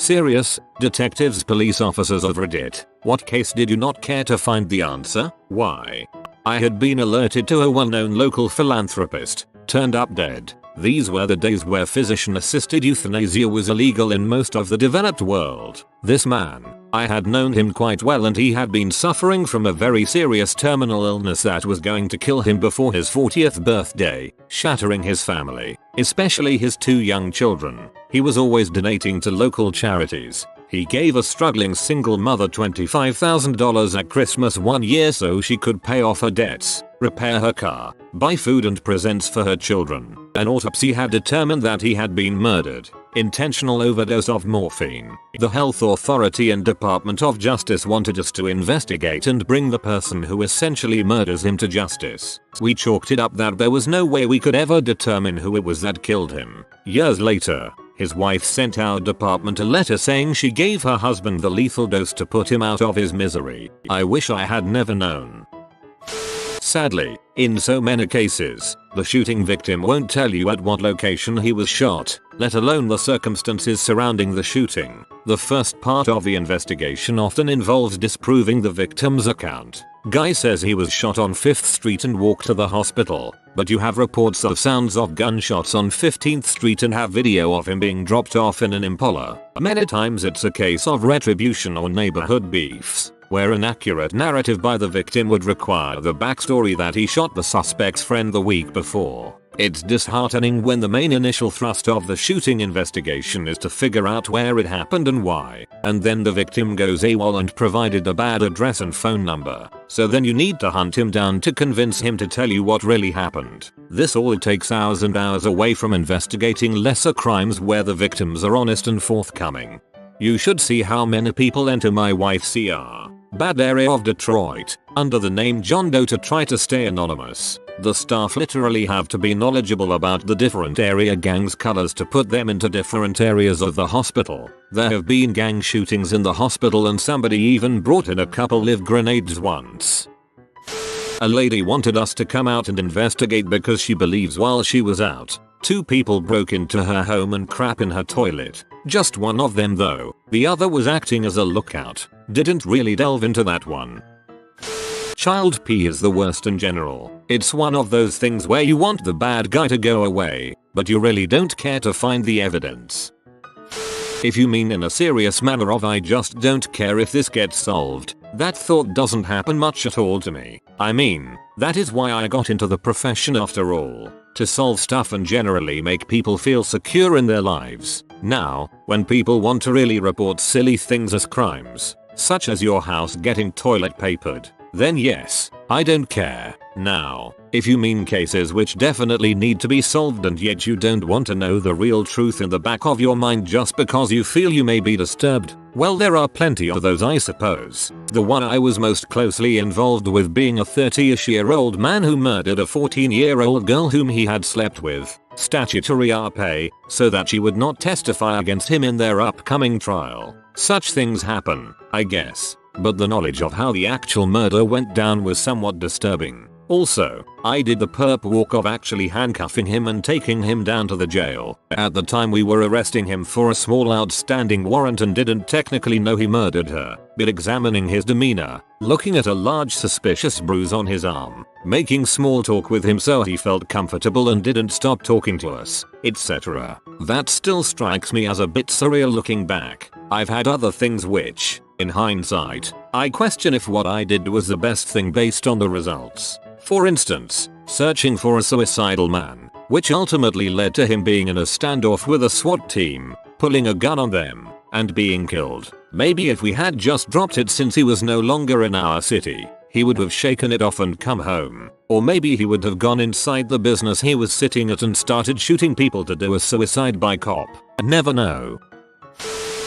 Serious, detectives, police officers of Reddit, what case did you not care to find the answer? Why? I had been alerted to a well-known local philanthropist, turned up dead. These were the days where physician-assisted euthanasia was illegal in most of the developed world. This man, I had known him quite well and he had been suffering from a very serious terminal illness that was going to kill him before his 40th birthday, shattering his family, especially his 2 young children. He was always donating to local charities. He gave a struggling single mother $25,000 at Christmas one year so she could pay off her debts, repair her car, buy food and presents for her children. An autopsy had determined that he had been murdered. Intentional overdose of morphine. The Health Authority and Department of Justice wanted us to investigate and bring the person who essentially murders him to justice. We chalked it up that there was no way we could ever determine who it was that killed him. Years later, his wife sent our department a letter saying she gave her husband the lethal dose to put him out of his misery. I wish I had never known. Sadly, in so many cases, the shooting victim won't tell you at what location he was shot, let alone the circumstances surrounding the shooting. The first part of the investigation often involves disproving the victim's account. Guy says he was shot on 5th Street and walked to the hospital, but you have reports of sounds of gunshots on 15th Street and have video of him being dropped off in an Impala. Many times it's a case of retribution or neighborhood beefs, where an accurate narrative by the victim would require the backstory that he shot the suspect's friend the week before. It's disheartening when the main initial thrust of the shooting investigation is to figure out where it happened and why, and then the victim goes AWOL and provided a bad address and phone number, so then you need to hunt him down to convince him to tell you what really happened. This all takes hours and hours away from investigating lesser crimes where the victims are honest and forthcoming. You should see how many people enter my wife's CR. Bad area of Detroit, under the name John Doe to try to stay anonymous. The staff literally have to be knowledgeable about the different area gangs' colors to put them into different areas of the hospital. There have been gang shootings in the hospital and somebody even brought in a couple live grenades once. A lady wanted us to come out and investigate because she believes while she was out, 2 people broke into her home and crap in her toilet. Just one of them though, the other was acting as a lookout. Didn't really delve into that one. Child pee is the worst in general. It's one of those things where you want the bad guy to go away, but you really don't care to find the evidence. If you mean in a serious manner of I just don't care if this gets solved, that thought doesn't happen much at all to me. I mean, that is why I got into the profession after all. To solve stuff and generally make people feel secure in their lives. Now, when people want to really report silly things as crimes, such as your house getting toilet papered, then yes, I don't care. Now, if you mean cases which definitely need to be solved and yet you don't want to know the real truth in the back of your mind just because you feel you may be disturbed, well there are plenty of those I suppose. The one I was most closely involved with being a 30-ish-year-old man who murdered a 14-year-old girl whom he had slept with, statutory RP, so that she would not testify against him in their upcoming trial. Such things happen, I guess. But the knowledge of how the actual murder went down was somewhat disturbing. Also, I did the perp walk of actually handcuffing him and taking him down to the jail. At the time we were arresting him for a small outstanding warrant and didn't technically know he murdered her, but examining his demeanor, looking at a large suspicious bruise on his arm, making small talk with him so he felt comfortable and didn't stop talking to us, etc. That still strikes me as a bit surreal looking back. I've had other things which, in hindsight, I question if what I did was the best thing based on the results. For instance, searching for a suicidal man, which ultimately led to him being in a standoff with a SWAT team, pulling a gun on them, and being killed. Maybe if we had just dropped it since he was no longer in our city, he would have shaken it off and come home. Or maybe he would have gone inside the business he was sitting at and started shooting people to do a suicide by cop. Never know.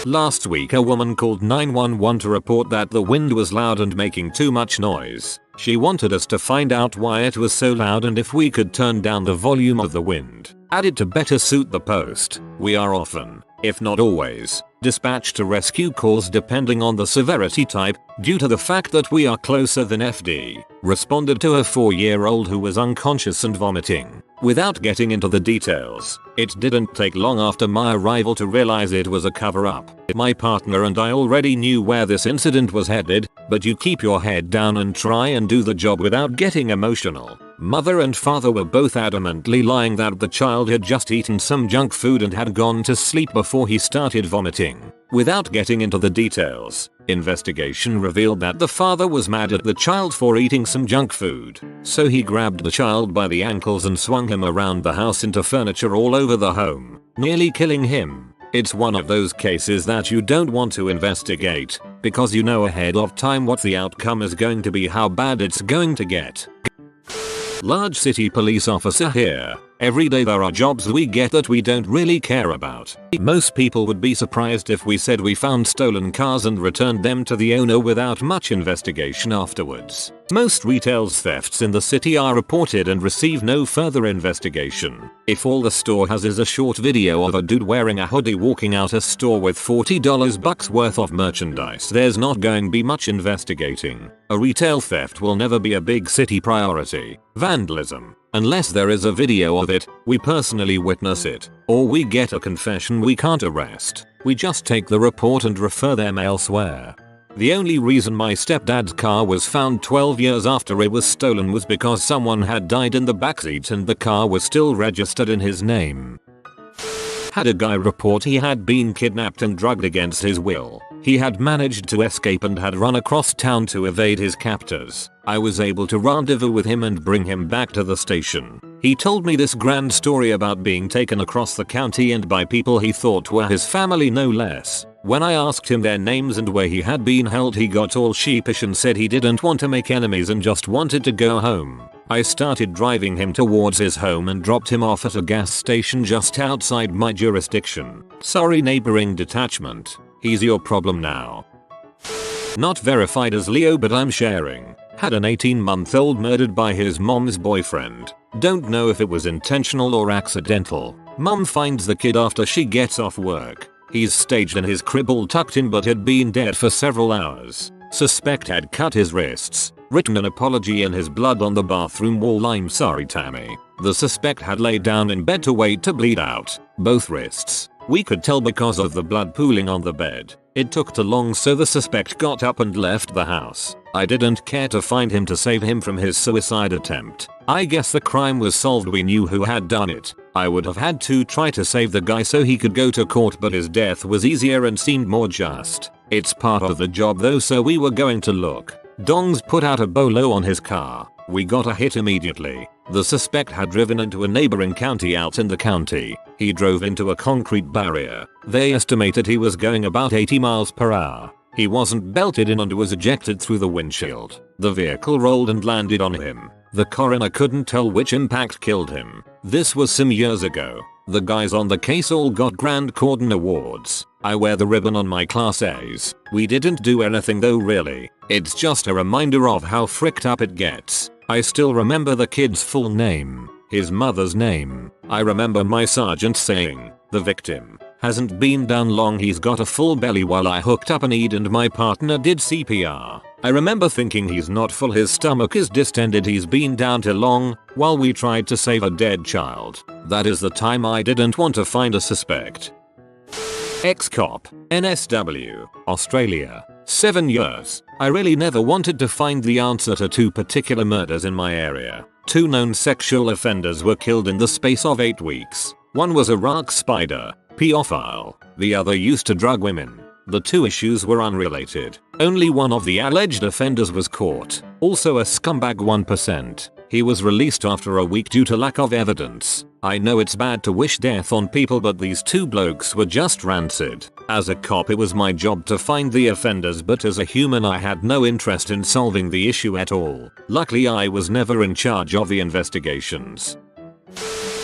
Last week a woman called 911 to report that the wind was loud and making too much noise. She wanted us to find out why it was so loud and if we could turn down the volume of the wind, added to better suit the post. We are often, if not always, dispatched to rescue calls depending on the severity type, due to the fact that we are closer than FD. Responded to a 4-year-old who was unconscious and vomiting. Without getting into the details, it didn't take long after my arrival to realize it was a cover-up. My partner and I already knew where this incident was headed, but you keep your head down and try and do the job without getting emotional. Mother and father were both adamantly lying that the child had just eaten some junk food and had gone to sleep before he started vomiting. Without getting into the details, investigation revealed that the father was mad at the child for eating some junk food. So he grabbed the child by the ankles and swung him around the house into furniture all over the home, nearly killing him. It's one of those cases that you don't want to investigate, because you know ahead of time what the outcome is going to be, how bad it's going to get. Large city police officer here. Every day there are jobs we get that we don't really care about. Most people would be surprised if we said we found stolen cars and returned them to the owner without much investigation afterwards. Most retail thefts in the city are reported and receive no further investigation. If all the store has is a short video of a dude wearing a hoodie walking out a store with $40 worth of merchandise, there's not going to be much investigating. A retail theft will never be a big city priority. Vandalism. Unless there is a video of it, we personally witness it, or we get a confession we can't arrest. We just take the report and refer them elsewhere. The only reason my stepdad's car was found 12 years after it was stolen was because someone had died in the backseat and the car was still registered in his name. Had a guy report he had been kidnapped and drugged against his will. He had managed to escape and had run across town to evade his captors. I was able to rendezvous with him and bring him back to the station. He told me this grand story about being taken across the county and by people he thought were his family, no less. When I asked him their names and where he had been held, he got all sheepish and said he didn't want to make enemies and just wanted to go home. I started driving him towards his home and dropped him off at a gas station just outside my jurisdiction. Sorry, neighboring detachment. He's your problem now. Not verified as Leo, but I'm sharing. Had an 18-month-old murdered by his mom's boyfriend. Don't know if it was intentional or accidental. Mom finds the kid after she gets off work. He's staged in his crib all tucked in but had been dead for several hours. Suspect had cut his wrists, written an apology in his blood on the bathroom wall, "I'm sorry, Tammy." The suspect had laid down in bed to wait to bleed out both wrists. We could tell because of the blood pooling on the bed. It took too long, so the suspect got up and left the house. I didn't care to find him to save him from his suicide attempt. I guess the crime was solved. We knew who had done it. I would have had to try to save the guy so he could go to court, but his death was easier and seemed more just. It's part of the job though, so we were going to look. Dongs put out a bolo on his car. We got a hit immediately. The suspect had driven into a neighboring county. Out in the county, he drove into a concrete barrier. They estimated he was going about 80 miles per hour. He wasn't belted in and was ejected through the windshield. The vehicle rolled and landed on him. The coroner couldn't tell which impact killed him. This was some years ago. The guys on the case all got Grand Cordon awards. I wear the ribbon on my class A's. We didn't do anything though, really. It's just a reminder of how fricked up it gets. I still remember the kid's full name, his mother's name. I remember my sergeant saying, "The victim hasn't been down long, he's got a full belly," while I hooked up an ED and my partner did CPR. I remember thinking, he's not full, his stomach is distended, he's been down too long, while we tried to save a dead child. That is the time I didn't want to find a suspect. Ex-cop, NSW, Australia, 7 years. I really never wanted to find the answer to 2 particular murders in my area. 2 known sexual offenders were killed in the space of 8 weeks. One was a rock spider, pedophile. The other used to drug women. The 2 issues were unrelated. Only one of the alleged offenders was caught. Also a scumbag 1%. He was released after a week due to lack of evidence. I know it's bad to wish death on people, but these 2 blokes were just rancid. As a cop, it was my job to find the offenders, but as a human I had no interest in solving the issue at all. Luckily I was never in charge of the investigations.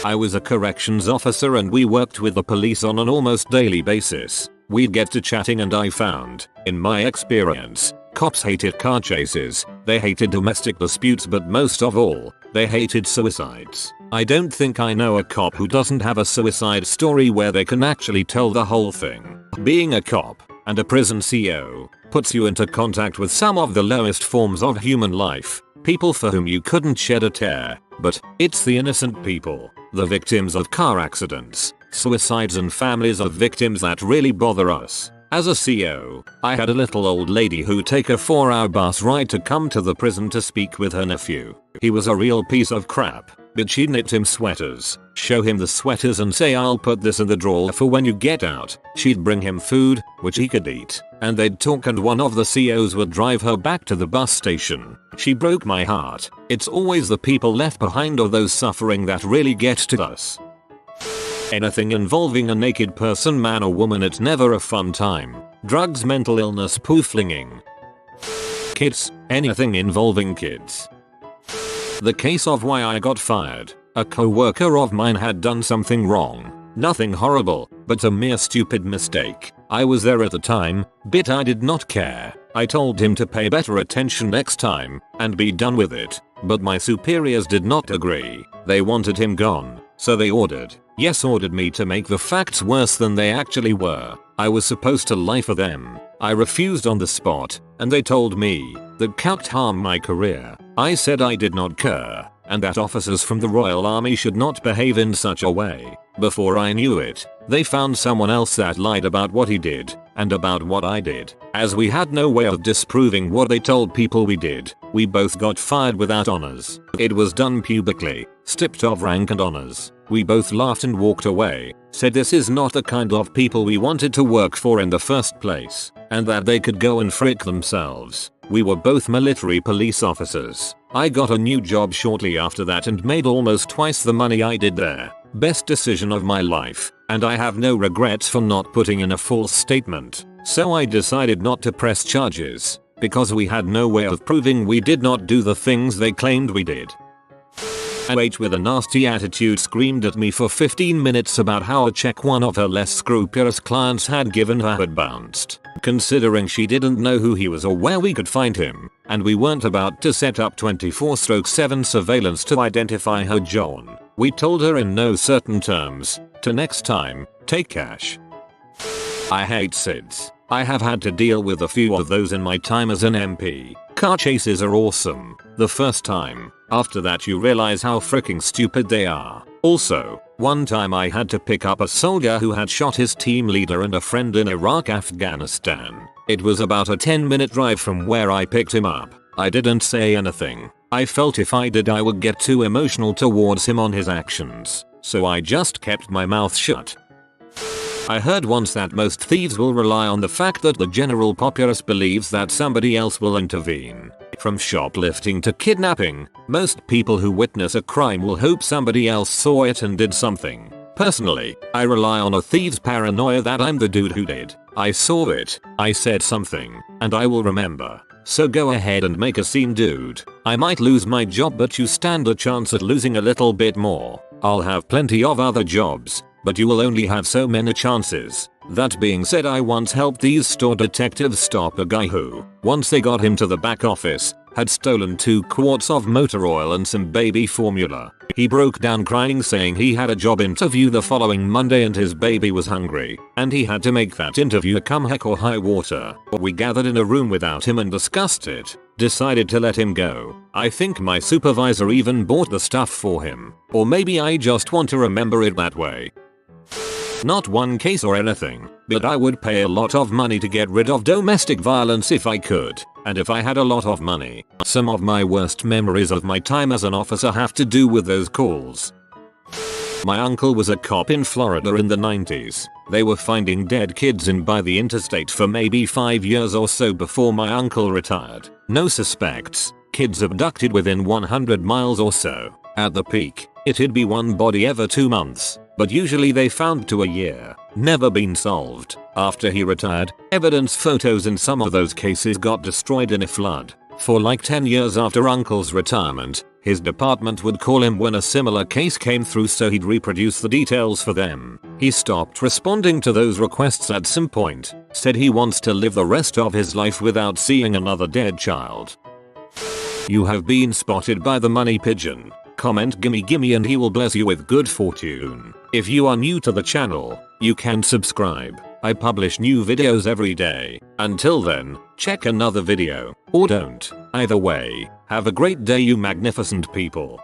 I was a corrections officer and we worked with the police on an almost daily basis. We'd get to chatting and I found, in my experience, cops hated car chases, they hated domestic disputes, but most of all, they hated suicides. I don't think I know a cop who doesn't have a suicide story where they can actually tell the whole thing. Being a cop, and a prison CO, puts you into contact with some of the lowest forms of human life. People for whom you couldn't shed a tear, but it's the innocent people, the victims of car accidents, suicides and families of victims that really bother us. As a CO, I had a little old lady who take a 4-hour bus ride to come to the prison to speak with her nephew. He was a real piece of crap, but she'd knit him sweaters, show him the sweaters and say, "I'll put this in the drawer for when you get out." She'd bring him food, which he could eat, and they'd talk and one of the COs would drive her back to the bus station. She broke my heart. It's always the people left behind or those suffering that really get to us. Anything involving a naked person, man or woman, it's never a fun time. Drugs, mental illness, poo flinging. Kids, anything involving kids. The case of why I got fired. A co-worker of mine had done something wrong. Nothing horrible, but a mere stupid mistake. I was there at the time, but I did not care. I told him to pay better attention next time and be done with it, but my superiors did not agree. They wanted him gone, so they ordered me to make the facts worse than they actually were. I was supposed to lie for them. I refused on the spot, and they told me that can't harm my career. I said I did not care, and that officers from the Royal Army should not behave in such a way. Before I knew it, they found someone else that lied about what he did, and about what I did. As we had no way of disproving what they told people we did, we both got fired without honors. It was done publicly, stripped of rank and honors. We both laughed and walked away, said this is not the kind of people we wanted to work for in the first place, and that they could go and frick themselves. We were both military police officers. I got a new job shortly after that and made almost twice the money I did there. Best decision of my life, and I have no regrets for not putting in a false statement. So I decided not to press charges, because we had no way of proving we did not do the things they claimed we did. H with a nasty attitude screamed at me for 15 minutes about how a check one of her less scrupulous clients had given her had bounced, considering she didn't know who he was or where we could find him, and we weren't about to set up 24/7 surveillance to identify her John. We told her in no certain terms to next time, take cash. I hate SIDS. I have had to deal with a few of those in my time as an MP. Car chases are awesome the first time. After that you realize how freaking stupid they are. Also, one time I had to pick up a soldier who had shot his team leader and a friend in Iraq, Afghanistan. It was about a 10-minute drive from where I picked him up. I didn't say anything. I felt if I did I would get too emotional towards him on his actions, so I just kept my mouth shut. I heard once that most thieves will rely on the fact that the general populace believes that somebody else will intervene. From shoplifting to kidnapping, most people who witness a crime will hope somebody else saw it and did something. Personally, I rely on a thief's paranoia that I'm the dude who did. I saw it, I said something, and I will remember. So go ahead and make a scene, dude. I might lose my job, but you stand a chance at losing a little bit more. I'll have plenty of other jobs, but you will only have so many chances. That being said, I once helped these store detectives stop a guy who, once they got him to the back office, had stolen 2 quarts of motor oil and some baby formula. He broke down crying, saying he had a job interview the following Monday and his baby was hungry, and he had to make that interview come heck or high water. We gathered in a room without him and discussed it. Decided to let him go. I think my supervisor even bought the stuff for him. Or maybe I just want to remember it that way. Not one case or anything, but I would pay a lot of money to get rid of domestic violence if I could, and if I had a lot of money. Some of my worst memories of my time as an officer have to do with those calls. My uncle was a cop in Florida in the 90s. They were finding dead kids in by the interstate for maybe 5 years or so before my uncle retired. No suspects, kids abducted within 100 miles or so. At the peak, it'd be one body every 2 months. But usually they found to a year. Never been solved. After he retired, evidence photos in some of those cases got destroyed in a flood. For like 10 years after Uncle's retirement, his department would call him when a similar case came through so he'd reproduce the details for them. He stopped responding to those requests at some point, said he wants to live the rest of his life without seeing another dead child. You have been spotted by the money pigeon. Comment gimme and he will bless you with good fortune. If you are new to the channel, you can subscribe. I publish new videos every day. Until then, check another video, or don't. Either way, Have a great day, you magnificent people.